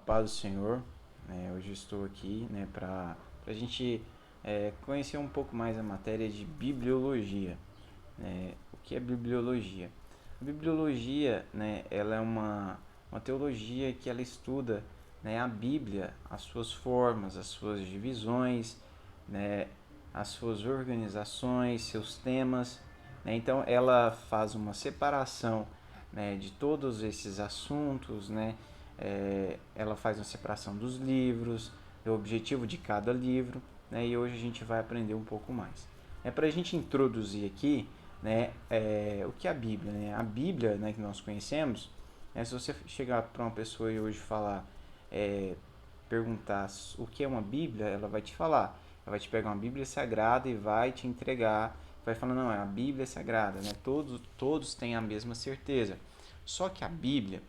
paz do Senhor. Hoje eu estou aqui, para a gente conhecer um pouco mais a matéria de bibliologia. O que é bibliologia? A bibliologia, ela é uma teologia que ela estuda, a Bíblia, as suas formas, as suas divisões, né, as suas organizações, seus temas. Então ela faz uma separação, de todos esses assuntos, ela faz uma separação dos livros, do objetivo de cada livro, e hoje a gente vai aprender um pouco mais. Para a gente introduzir aqui, o que é a Bíblia? A Bíblia, que nós conhecemos, se você chegar para uma pessoa e hoje falar, perguntar o que é uma Bíblia, ela vai te falar. Ela vai te pegar uma Bíblia Sagrada e vai te entregar, vai falar, não, a Bíblia é Sagrada, todos têm a mesma certeza. Só que a Bíblia,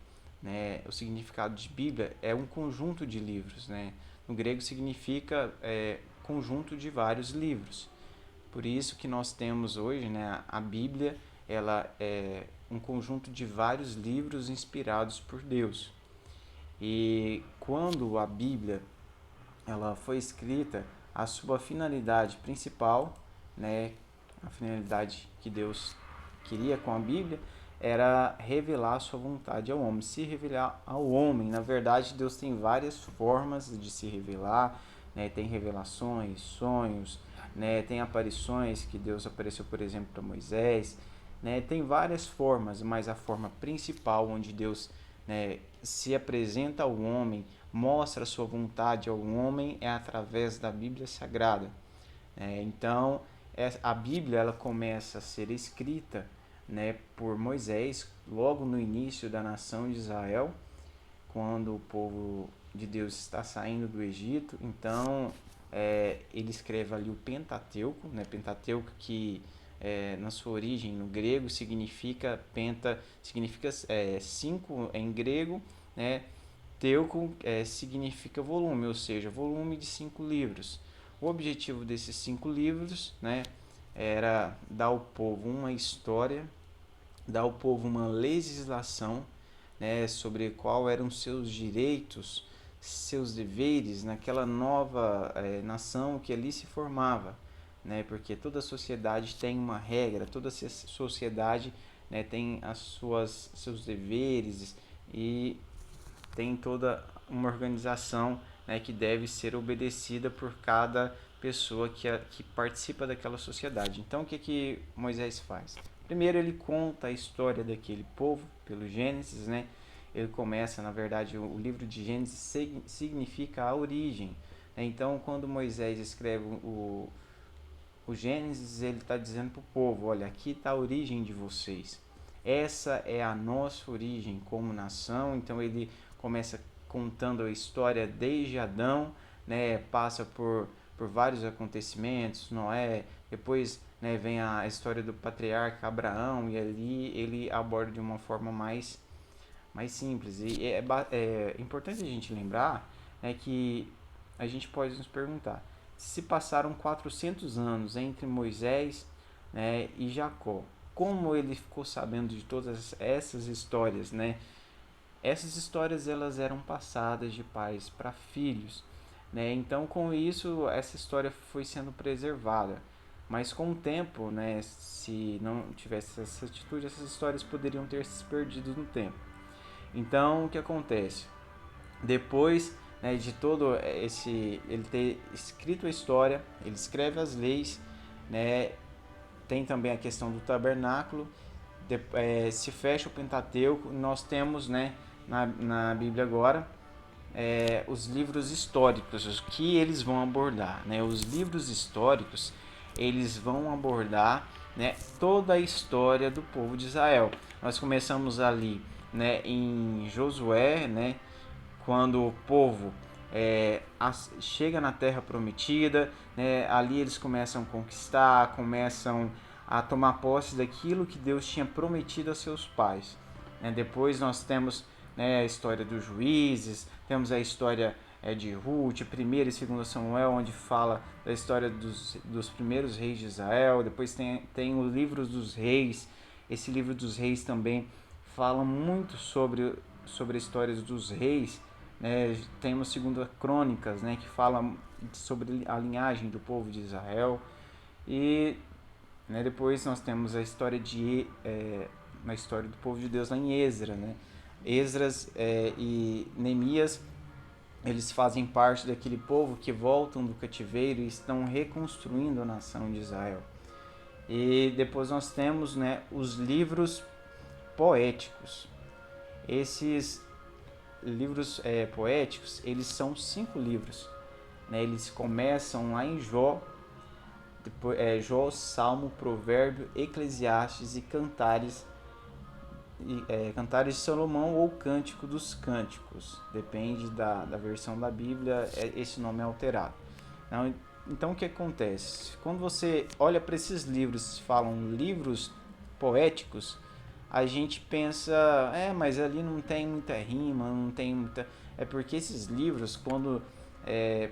o significado de Bíblia é um conjunto de livros, No grego significa conjunto de vários livros. Por isso que nós temos hoje, a Bíblia, ela é um conjunto de vários livros inspirados por Deus. E quando a Bíblia ela foi escrita, a sua finalidade principal, a finalidade que Deus queria com a Bíblia, era revelar a sua vontade ao homem, se revelar ao homem. Na verdade, Deus tem várias formas de se revelar, tem revelações, sonhos, tem aparições que Deus apareceu, por exemplo, para Moisés, tem várias formas, mas a forma principal onde Deus se apresenta ao homem, mostra a sua vontade ao homem é através da Bíblia Sagrada. Então, a Bíblia ela começa a ser escrita por Moisés, logo no início da nação de Israel, quando o povo de Deus está saindo do Egito. Então, ele escreve ali o Pentateuco, Pentateuco que na sua origem no grego significa cinco em grego, Teuco significa volume, ou seja, volume de 5 livros. O objetivo desses 5 livros, era dar ao povo uma história, dar ao povo uma legislação, sobre qual eram seus direitos, seus deveres naquela nova nação que ali se formava, porque toda sociedade tem uma regra, toda sociedade tem seus deveres e tem toda uma organização que deve ser obedecida por cada pessoa que participa daquela sociedade. Então, o que Moisés faz? Primeiro, ele conta a história daquele povo, pelo Gênesis, Ele começa, na verdade, o livro de Gênesis significa a origem. Então, quando Moisés escreve o Gênesis, ele está dizendo para o povo, olha, aqui está a origem de vocês. Essa é a nossa origem como nação. Então ele começa contando a história desde Adão, passa por vários acontecimentos, Noé, depois vem a história do patriarca Abraão, e ali ele aborda de uma forma mais simples. E é importante a gente lembrar que a gente pode nos perguntar, se passaram 400 anos entre Moisés e Jacó, como ele ficou sabendo de todas essas histórias, Essas histórias elas eram passadas de pais para filhos, Então, com isso, essa história foi sendo preservada. Mas com o tempo, se não tivesse essa atitude, essas histórias poderiam ter se perdido no tempo. Então, o que acontece? Depois de todo ele ter escrito a história, ele escreve as leis, tem também a questão do tabernáculo, se fecha o Pentateuco. Nós temos na Bíblia agora os livros históricos, os que eles vão abordar. Os livros históricos eles vão abordar toda a história do povo de Israel. Nós começamos ali em Josué, quando o povo chega na Terra Prometida, ali eles começam a conquistar, começam a tomar posse daquilo que Deus tinha prometido a seus pais. Depois nós temos a história dos juízes, temos a história de Ruth, 1ª e 2ª Samuel, onde fala da história dos primeiros reis de Israel. Depois tem o livro dos reis. Esse livro dos reis também fala muito sobre a história dos reis, né? Temos Segunda Crônicas, né, que fala sobre a linhagem do povo de Israel. E, né, depois nós temos a história na história do povo de Deus lá em Esdras, né? Esdras e Neemias, eles fazem parte daquele povo que voltam do cativeiro e estão reconstruindo a nação de Israel. E depois nós temos, né, os livros poéticos. Esses livros poéticos, eles são 5 livros, né? Eles começam lá em Jó, depois, Jó, Salmo, Provérbio, Eclesiastes e Cantares, Cantares de Salomão ou Cântico dos Cânticos, depende da versão da Bíblia, esse nome é alterado. Então o que acontece? Quando você olha para esses livros, falam livros poéticos, a gente pensa, mas ali não tem muita rima, não tem muita... É porque esses livros, quando...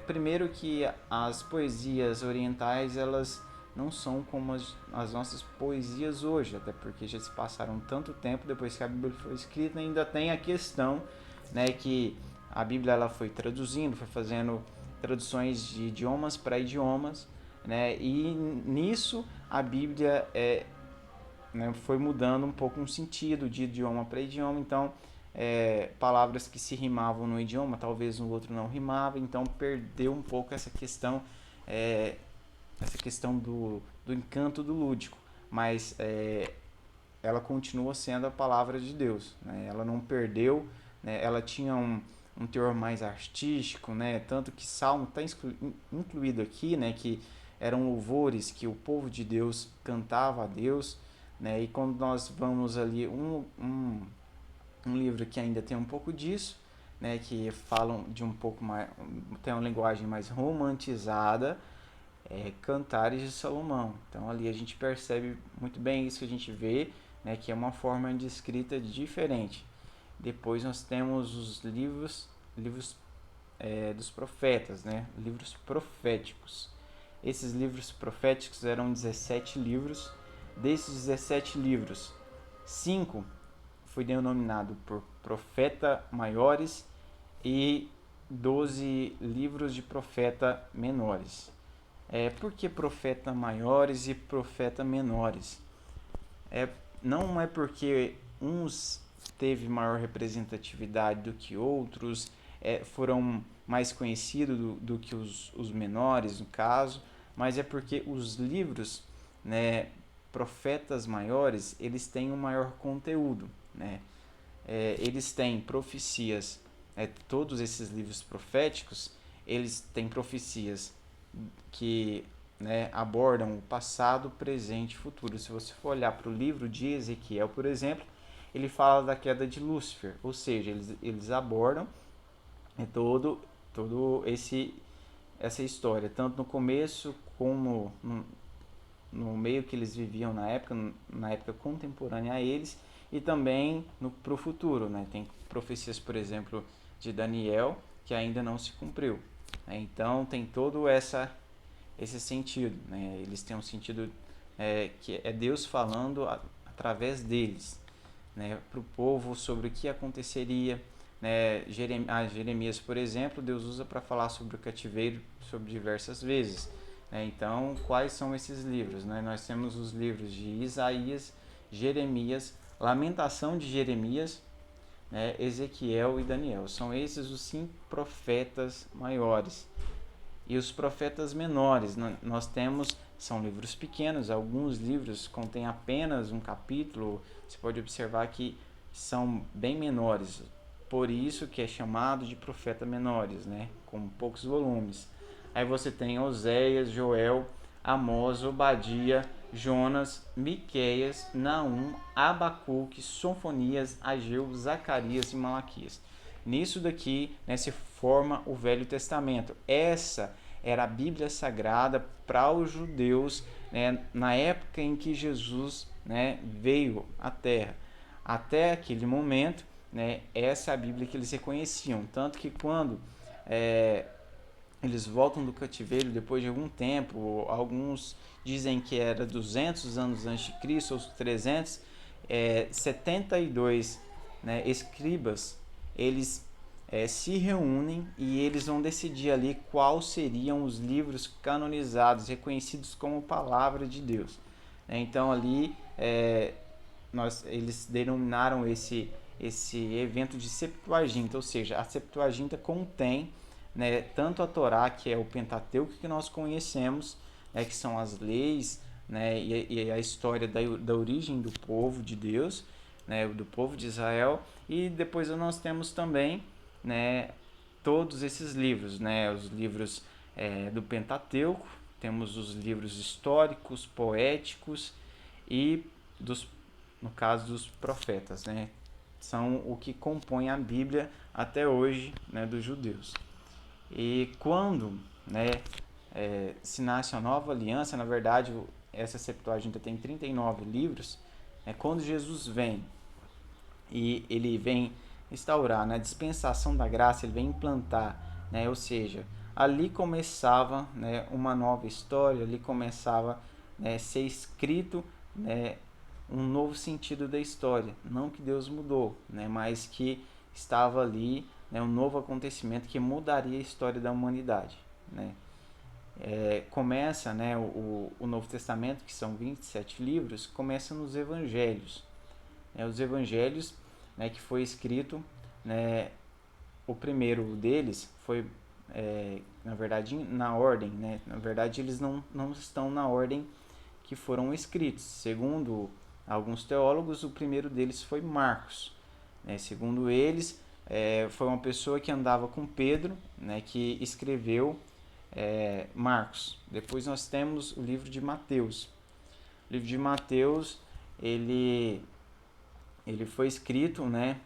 primeiro que as poesias orientais, elas não são como as nossas poesias hoje, até porque já se passaram tanto tempo depois que a Bíblia foi escrita, ainda tem a questão, né, que a Bíblia ela foi traduzindo, foi fazendo traduções de idiomas para idiomas, né, e nisso a Bíblia né, foi mudando um pouco um sentido de idioma para idioma, então palavras que se rimavam no idioma, talvez no outro não rimava, então perdeu um pouco essa questão do encanto do lúdico, mas ela continua sendo a palavra de Deus, né? Ela não perdeu, né? Ela tinha um teor mais artístico, né? Tanto que Salmo está incluído aqui, né? Que eram louvores que o povo de Deus cantava a Deus, né? E quando nós vamos ali um livro que ainda tem um pouco disso, né? Que falam de um pouco mais, tem uma linguagem mais romantizada, Cantares de Salomão. Então ali a gente percebe muito bem isso que a gente vê, né, que é uma forma de escrita diferente. Depois nós temos os livros dos profetas, né, livros proféticos. Esses livros proféticos eram 17 livros. Desses 17 livros, 5 foi denominado por profeta maiores e 12 livros de profeta menores. Por que profeta maiores e profeta menores? Não é porque uns teve maior representatividade do que outros, foram mais conhecidos do que os menores, no caso, mas é porque os livros, né, profetas maiores, eles têm um maior conteúdo, né? Eles têm profecias, todos esses livros proféticos, eles têm profecias que, né, abordam o passado, presente e futuro. Se você for olhar para o livro de Ezequiel, por exemplo, ele fala da queda de Lúcifer, ou seja, eles abordam todo essa história, tanto no começo como no meio que eles viviam na época contemporânea a eles, e também para o futuro, né? Tem profecias, por exemplo, de Daniel que ainda não se cumpriu, né? Então tem todo esse sentido, né? Eles têm um sentido que é Deus falando através deles, né, para o povo sobre o que aconteceria, né? Jeremias, por exemplo, Deus usa para falar sobre o cativeiro sobre diversas vezes, né? Então, quais são esses livros, né? Nós temos os livros de Isaías, Jeremias, Lamentação de Jeremias, né, Ezequiel e Daniel. São esses os 5 profetas maiores. E os profetas menores, nós temos, são livros pequenos, alguns livros contêm apenas um capítulo, você pode observar que são bem menores, por isso que é chamado de profeta menores, né, com poucos volumes. Aí você tem Oséias, Joel, Amós, Obadia, Jonas, Miqueias, Naum, Abacuque, Sofonias, Ageu, Zacarias e Malaquias. Nisso daqui, né, se forma o Velho Testamento. Essa era a Bíblia Sagrada para os judeus, né, na época em que Jesus, né, veio à Terra. Até aquele momento, né, essa é a Bíblia que eles reconheciam. Tanto que quando eles voltam do cativeiro depois de algum tempo, alguns dizem que era 200 anos antes de Cristo, ou 300, 72, né, escribas, eles se reúnem e eles vão decidir ali quais seriam os livros canonizados, reconhecidos como palavra de Deus. Então ali eles denominaram esse evento de Septuaginta, ou seja, a Septuaginta contém, né, tanto a Torá, que é o Pentateuco que nós conhecemos, que são as leis, né, e a história da origem do povo de Deus, né, do povo de Israel, e depois nós temos também, né, todos esses livros, né, os livros do Pentateuco, temos os livros históricos, poéticos e no caso dos profetas, né, são o que compõe a Bíblia até hoje, né, dos judeus. E quando, né, se nasce a nova aliança, na verdade essa Septuaginta tem 39 livros, quando Jesus vem e ele vem instaurar na dispensação da graça, ele vem implantar, né, ou seja, ali começava, né, uma nova história, ali começava, né, ser escrito, né, um novo sentido da história. Não que Deus mudou, né, mas que estava ali, né, um novo acontecimento que mudaria a história da humanidade, né. Começa, né, o Novo Testamento, que são 27 livros, começa nos Evangelhos. Os Evangelhos, né, que foi escrito, né, o primeiro deles foi, na verdade, na ordem, né, na verdade eles não estão na ordem que foram escritos. Segundo alguns teólogos, o primeiro deles foi Marcos. Segundo eles, foi uma pessoa que andava com Pedro, né, que escreveu Marcos. Depois nós temos o livro de Mateus. O livro de Mateus, ele foi escrito, né,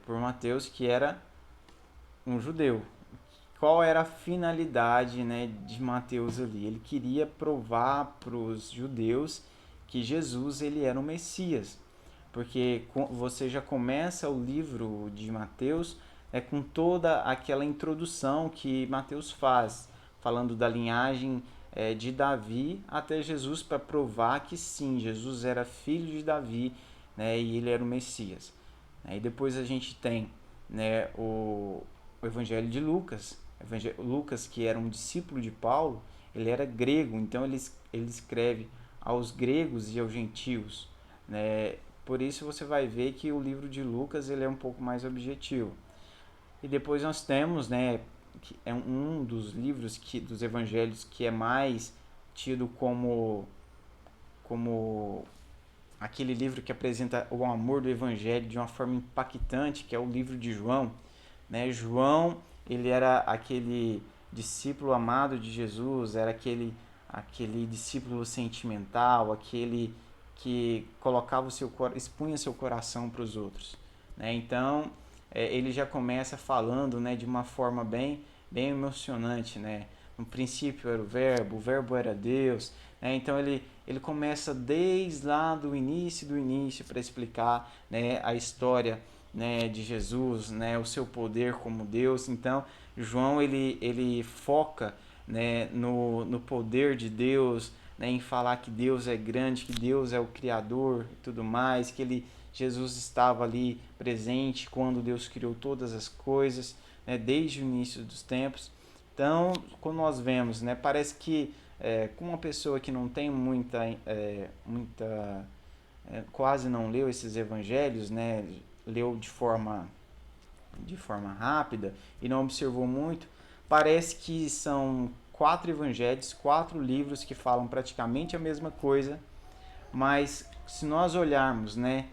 por Mateus, que era um judeu. Qual era a finalidade, né, de Mateus ali? Ele queria provar para os judeus que Jesus ele era o Messias, porque você já começa o livro de Mateus com toda aquela introdução que Mateus faz, falando da linhagem de Davi até Jesus, para provar que sim, Jesus era filho de Davi, né, e ele era o Messias. E depois a gente tem, né, o Evangelho de Lucas. Lucas, que era um discípulo de Paulo, ele era grego, então ele escreve aos gregos e aos gentios, né? Por isso você vai ver que o livro de Lucas ele é um pouco mais objetivo. E depois nós temos, né, que é um dos livros dos evangelhos que é mais tido como aquele livro que apresenta o amor do evangelho de uma forma impactante, que é o livro de João, né? João, ele era aquele discípulo amado de Jesus, era aquele discípulo sentimental, aquele que colocava expunha seu coração para os outros, né? Então, ele já começa falando, né, de uma forma bem emocionante, né? No princípio era o verbo era Deus, né? Então ele começa desde lá do início para explicar, né, a história, né, de Jesus, né, o seu poder como Deus. Então João ele foca, né, no poder de Deus, né, em falar que Deus é grande, que Deus é o Criador e tudo mais, que Jesus estava ali presente quando Deus criou todas as coisas, né, desde o início dos tempos. Então, quando nós vemos, né, parece que com uma pessoa que não tem quase não leu esses evangelhos, né, leu de forma rápida e não observou muito, parece que são 4 evangelhos, 4 livros que falam praticamente a mesma coisa, mas se nós olharmos, né,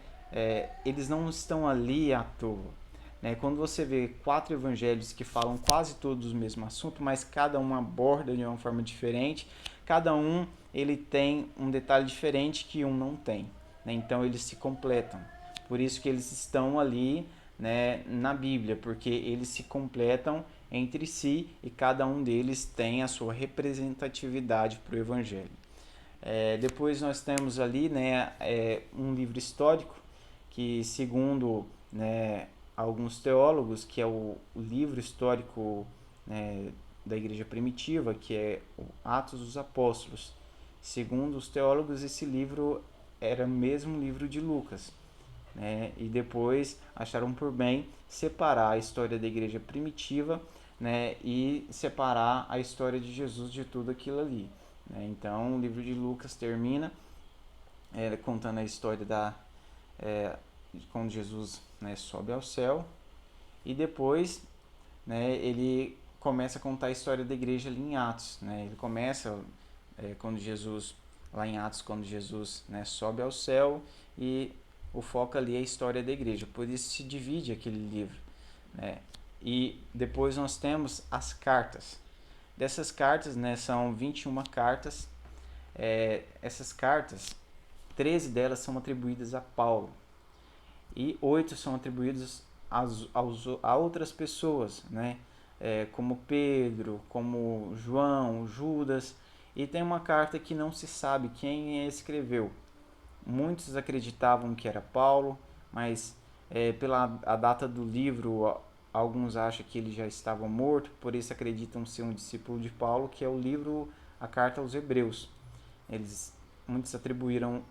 eles não estão ali à toa. Né? Quando você vê 4 evangelhos que falam quase todos o mesmo assunto, mas cada um aborda de uma forma diferente, cada um ele tem um detalhe diferente que um não tem. Né? Então eles se completam. Por isso que eles estão ali, né, na Bíblia, porque eles se completam entre si e cada um deles tem a sua representatividade para o Evangelho. Depois nós temos ali, né, um livro histórico que, segundo, né, alguns teólogos, que é o livro histórico, né, da Igreja Primitiva, que é o Atos dos Apóstolos. Segundo os teólogos, esse livro era o mesmo livro de Lucas. né? E depois acharam por bem separar a história da igreja primitiva, né? E separar a história de Jesus de tudo aquilo ali, né? Então o livro de Lucas termina contando a história de quando Jesus, né, sobe ao céu, e depois, né, ele começa a contar a história da igreja ali em Atos, né? Ele começa quando Jesus, lá em Atos, quando Jesus, né, sobe ao céu, e o foco ali é a história da igreja. Por isso se divide aquele livro, né? E depois nós temos as cartas. Dessas cartas, né, são 21 cartas. Essas cartas, 13 delas são atribuídas a Paulo e 8 são atribuídas a outras pessoas, né? Como Pedro, como João, Judas. E tem uma carta que não se sabe quem escreveu. Muitos acreditavam que era Paulo, mas pela a data do livro, alguns acham que ele já estava morto, por isso acreditam ser um discípulo de Paulo, que é o livro, a carta aos Hebreus. Muitos atribuíram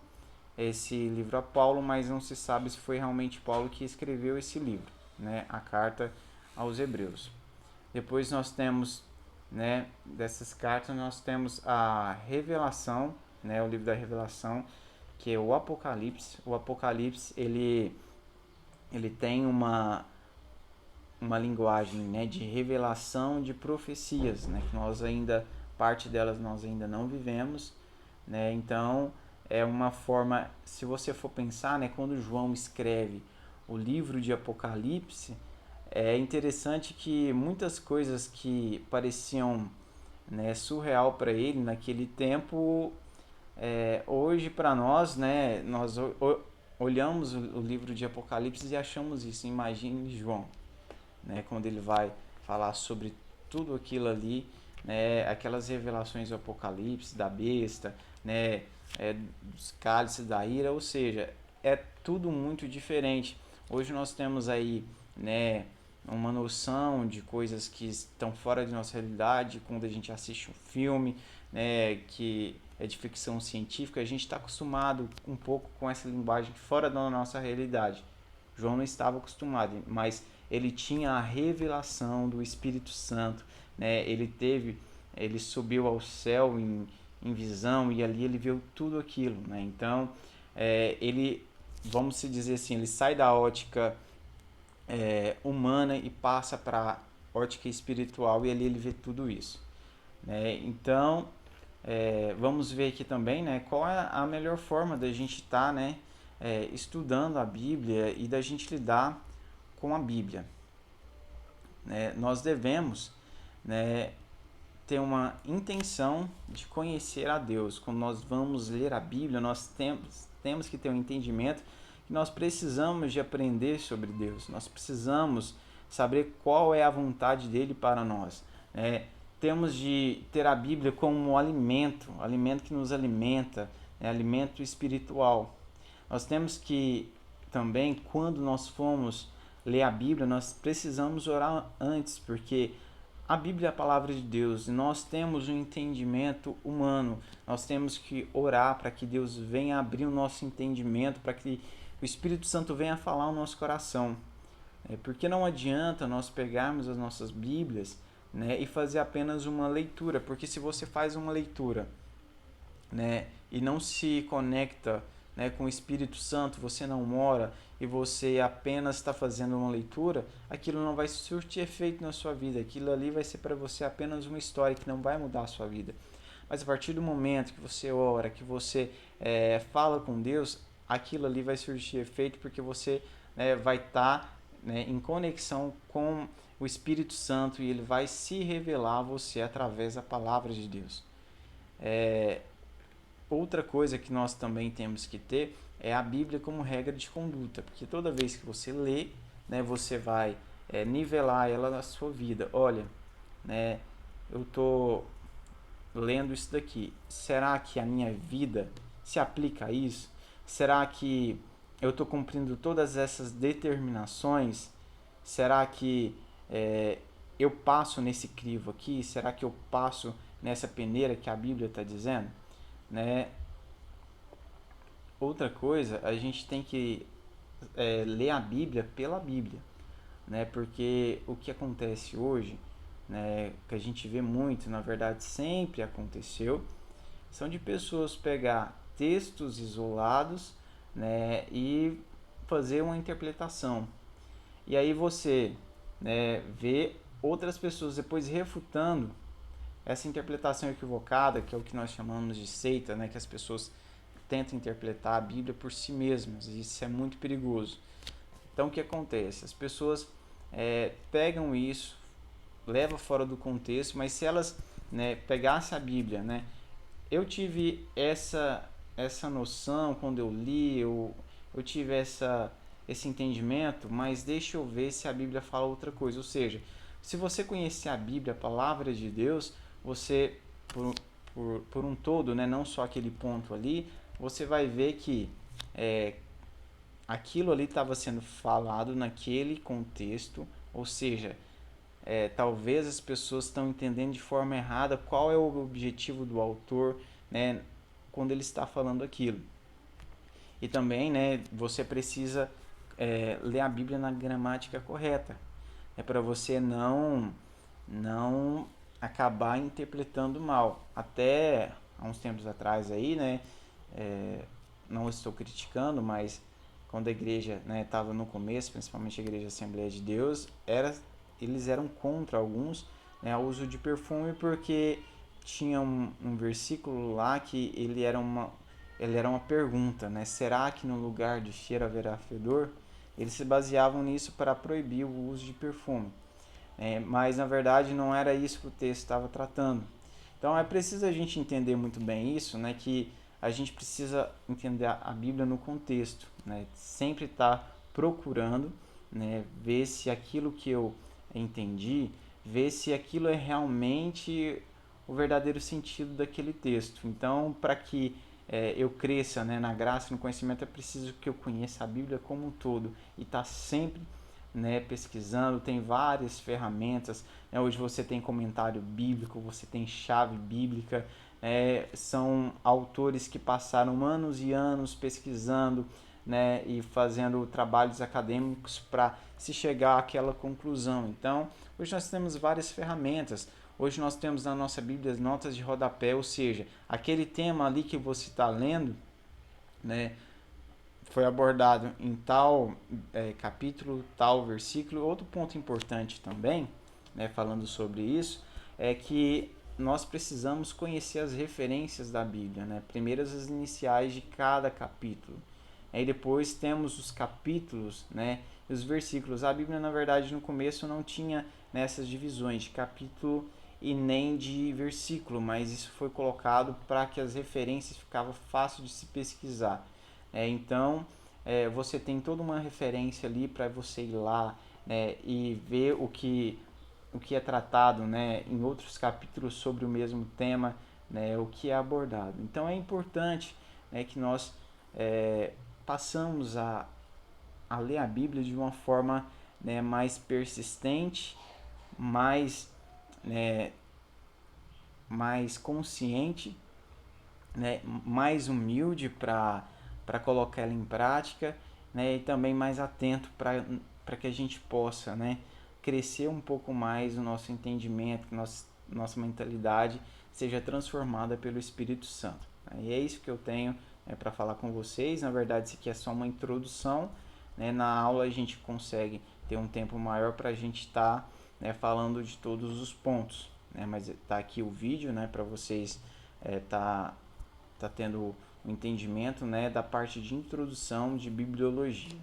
esse livro a Paulo, mas não se sabe se foi realmente Paulo que escreveu esse livro, né, a carta aos Hebreus. Depois nós temos, né, dessas cartas nós temos a Revelação, né, o livro da Revelação, que é o Apocalipse. O Apocalipse ele tem uma linguagem, né, de revelação de profecias, né, que nós ainda parte delas nós ainda não vivemos, né? Então é uma forma, se você for pensar, né, quando João escreve o livro de Apocalipse, é interessante que muitas coisas que pareciam, né, surreal para ele naquele tempo, hoje para nós, né, nós olhamos o livro de Apocalipse e achamos isso. Imagine João, né, quando ele vai falar sobre tudo aquilo ali, né, aquelas revelações do Apocalipse, da besta, né, dos cálices da ira, ou seja, é tudo muito diferente. Hoje nós temos aí, né, uma noção de coisas que estão fora de nossa realidade quando a gente assiste um filme, né, que é de ficção científica. A gente está acostumado um pouco com essa linguagem fora da nossa realidade. João não estava acostumado, mas ele tinha a revelação do Espírito Santo, né? Ele subiu ao céu em visão, e ali ele viu tudo aquilo, né? Então, ele, vamos se dizer assim, ele sai da ótica humana e passa para a ótica espiritual, e ali ele vê tudo isso, né? Então, vamos ver aqui também, né, qual é a melhor forma da gente estar, né, estudando a Bíblia e da gente lidar com a Bíblia, né? Nós devemos, né, ter uma intenção de conhecer a Deus. Quando nós vamos ler a Bíblia, nós temos que ter um entendimento que nós precisamos de aprender sobre Deus. Nós precisamos saber qual é a vontade dele para nós, né? Temos de ter a Bíblia como um alimento que nos alimenta, alimento espiritual. Nós temos que também, quando nós formos ler a Bíblia, nós precisamos orar antes, porque a Bíblia é a palavra de Deus e nós temos um entendimento humano. Nós temos que orar para que Deus venha abrir o nosso entendimento, para que o Espírito Santo venha falar no nosso coração. Porque não adianta nós pegarmos as nossas Bíblias, né, e fazer apenas uma leitura, porque se você faz uma leitura, né, e não se conecta, né, com o Espírito Santo, você não ora e você apenas está fazendo uma leitura, aquilo não vai surtir efeito na sua vida. Aquilo ali vai ser para você apenas uma história que não vai mudar a sua vida. Mas a partir do momento que você ora, que você fala com Deus, aquilo ali vai surtir efeito, porque você vai estar, né, em conexão com o Espírito Santo, e ele vai se revelar a você através da palavra de Deus. Outra coisa que nós também temos que ter é a Bíblia como regra de conduta, porque toda vez que você lê, né, você vai nivelar ela na sua vida. Olha, né, eu estou lendo isso daqui, será que a minha vida se aplica a isso? Será que eu estou cumprindo todas essas determinações? Será que eu passo nesse crivo aqui? Será que eu passo nessa peneira que a Bíblia está dizendo? Né? Outra coisa, a gente tem que ler a Bíblia pela Bíblia, né? Porque o que acontece hoje, né, que a gente vê muito, na verdade sempre aconteceu, são de pessoas pegar textos isolados, né, e fazer uma interpretação. E aí você, né, vê outras pessoas depois refutando essa interpretação equivocada, que é o que nós chamamos de seita, né, que as pessoas tentam interpretar a Bíblia por si mesmas, e isso é muito perigoso. Então o que acontece? As pessoas pegam isso, levam fora do contexto, mas se elas, né, pegassem a Bíblia, né, eu tive essa noção quando eu li, eu tive esse entendimento, mas deixa eu ver se a Bíblia fala outra coisa. Ou seja, se você conhecer a Bíblia, a palavra de Deus, você, por um todo, né, não só aquele ponto ali, você vai ver que é, aquilo ali estava sendo falado naquele contexto, ou seja, talvez as pessoas estão entendendo de forma errada qual é o objetivo do autor, né, quando ele está falando aquilo. E também, né, você precisa ler a Bíblia na gramática correta, é para você não acabar interpretando mal. Até há uns tempos atrás aí, né, não estou criticando, mas quando a igreja estava, no começo, principalmente a igreja Assembleia de Deus, eles eram contra alguns, né, o uso de perfume, porque tinha um versículo lá que ele era uma pergunta, né? Será que no lugar de cheiro haverá fedor? Eles se baseavam nisso para proibir o uso de perfume. Mas na verdade não era isso que o texto estava tratando. Então é preciso a gente entender muito bem isso, né? Que a gente precisa entender a Bíblia no contexto, né? Sempre estar procurando, né? Ver se aquilo que eu entendi, ver se aquilo é realmente o verdadeiro sentido daquele texto. Então, para que eu cresça, né, na graça e no conhecimento, é preciso que eu conheça a Bíblia como um todo e estar sempre, né, pesquisando. Tem várias ferramentas, né? Hoje você tem comentário bíblico, você tem chave bíblica, são autores que passaram anos e anos pesquisando, né, e fazendo trabalhos acadêmicos para se chegar àquela conclusão. Então, hoje nós temos várias ferramentas. Hoje nós temos na nossa Bíblia as notas de rodapé, ou seja, aquele tema ali que você está lendo, né, foi abordado em tal capítulo, tal versículo. Outro ponto importante também, né, falando sobre isso, é que nós precisamos conhecer as referências da Bíblia, né? Primeiro as iniciais de cada capítulo. Aí depois temos os capítulos, né, e os versículos. A Bíblia, na verdade, no começo não tinha nessas divisões de capítulo e nem de versículo, mas isso foi colocado para que as referências ficavam fácil de se pesquisar. Então, você tem toda uma referência ali para você ir lá, né, e ver o que é tratado, né, em outros capítulos sobre o mesmo tema, né, o que é abordado. Então, é importante, né, que nós passamos a ler a Bíblia de uma forma, né, mais persistente, mais, né, mais consciente, né, mais humilde para colocar ela em prática, né, e também mais atento para que a gente possa, né, crescer um pouco mais o nosso entendimento, que nossa mentalidade seja transformada pelo Espírito Santo. E é isso que eu tenho para falar com vocês. Na verdade, isso aqui é só uma introdução. Né? Na aula a gente consegue ter um tempo maior para a gente estar, né, falando de todos os pontos. Né? Mas está aqui o vídeo, né, para vocês tá tendo o entendimento, né, da parte de introdução de bibliologia.